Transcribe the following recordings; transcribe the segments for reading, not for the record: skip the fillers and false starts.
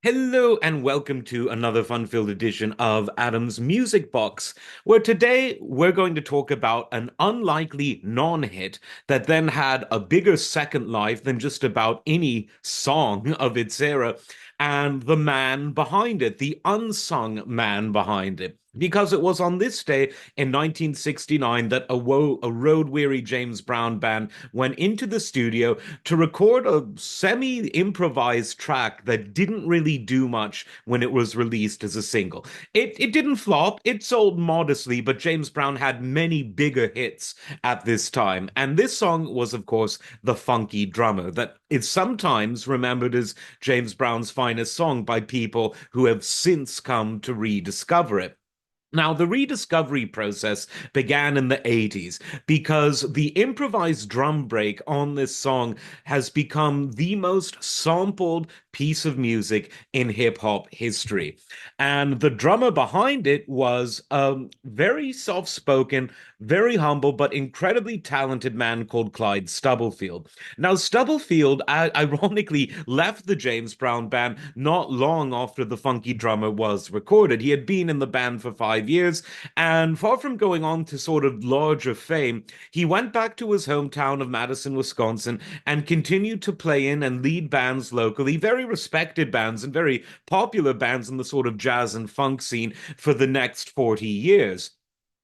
Hello and welcome to another fun-filled edition of Adam's Music Box, where today we're going to talk about an unlikely non-hit that then had a bigger second life than just about any song of its era, and the man behind it, the unsung man behind it. Because it was on this day in 1969 that a road-weary James Brown band went into the studio to record a semi-improvised track that didn't really do much when it was released as a single. It didn't flop, it sold modestly, but James Brown had many bigger hits at this time. And this song was, of course, The Funky Drummer, that is sometimes remembered as James Brown's finest song by people who have since come to rediscover it. Now, the rediscovery process began in the 80s because the improvised drum break on this song has become the most sampled piece of music in hip hop history. And the drummer behind it was a very soft spoken, very humble, but incredibly talented man called Clyde Stubblefield. Now, Stubblefield ironically left the James Brown band not long after The Funky Drummer was recorded. He had been in the band for 5 years, and far from going on to sort of larger fame, he went back to his hometown of Madison, Wisconsin, and continued to play in and lead bands locally, very respected bands and very popular bands in the sort of jazz and funk scene for the next 40 years.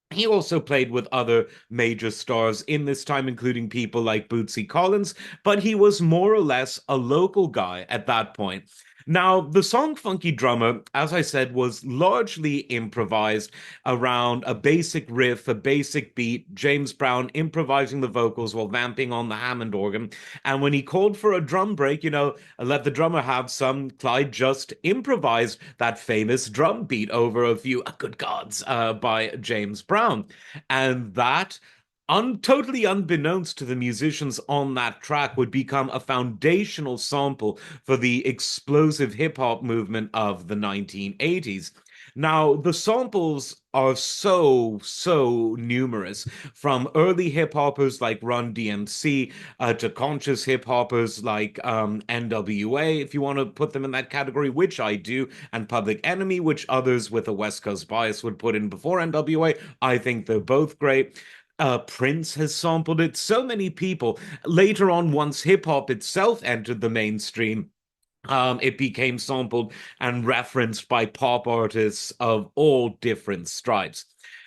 He also played with other major stars in this time, including people like Bootsy Collins, but he was more or less a local guy at that point. Now, the song Funky Drummer, as I said, was largely improvised around a basic riff, a basic beat, James Brown improvising the vocals while vamping on the Hammond organ. And when he called for a drum break, let the drummer have some, Clyde just improvised that famous drum beat over a few Good Gods by James Brown. And that totally unbeknownst to the musicians on that track, would become a foundational sample for the explosive hip hop movement of the 1980s. Now, the samples are so numerous, from early hip hoppers like Run DMC to conscious hip hoppers like NWA, if you want to put them in that category, which I do, and Public Enemy, which others with a West Coast bias would put in before NWA. I think they're both great. Prince has sampled it. So many people. Later on, once hip hop itself entered the mainstream, it became sampled and referenced by pop artists of all different stripes.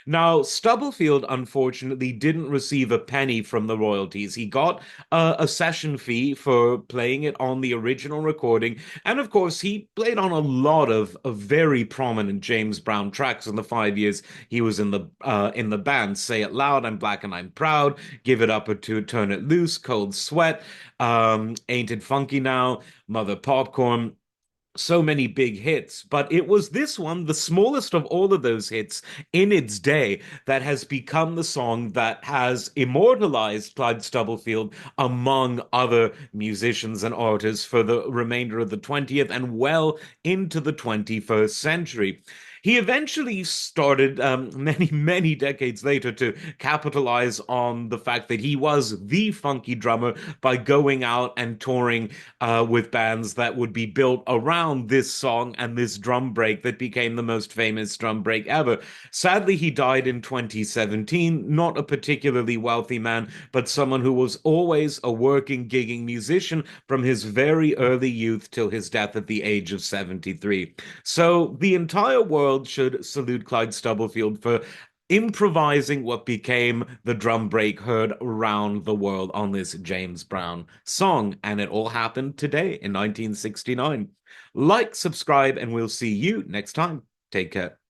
Now, Stubblefield unfortunately didn't receive a penny from the royalties. He got a session fee for playing it on the original recording, and of course, he played on a lot of very prominent James Brown tracks in the 5 years he was in the band. Say It Loud, I'm Black and I'm Proud, Give It Up or To Turn It Loose, Cold Sweat, Ain't It Funky Now, Mother Popcorn. So many big hits, but it was this one, the smallest of all of those hits in its day, that has become the song that has immortalized Clyde Stubblefield among other musicians and artists for the remainder of the 20th and well into the 21st century. He eventually started, many decades later, to capitalize on the fact that he was the funky drummer by going out and touring with bands that would be built around this song and this drum break that became the most famous drum break ever. Sadly, he died in 2017, not a particularly wealthy man, but someone who was always a working, gigging musician from his very early youth till his death at the age of 73. So the entire world should salute Clyde Stubblefield for improvising what became the drum break heard around the world on this James Brown song. And it all happened today in 1969. Like, subscribe, and we'll see you next time. Take care.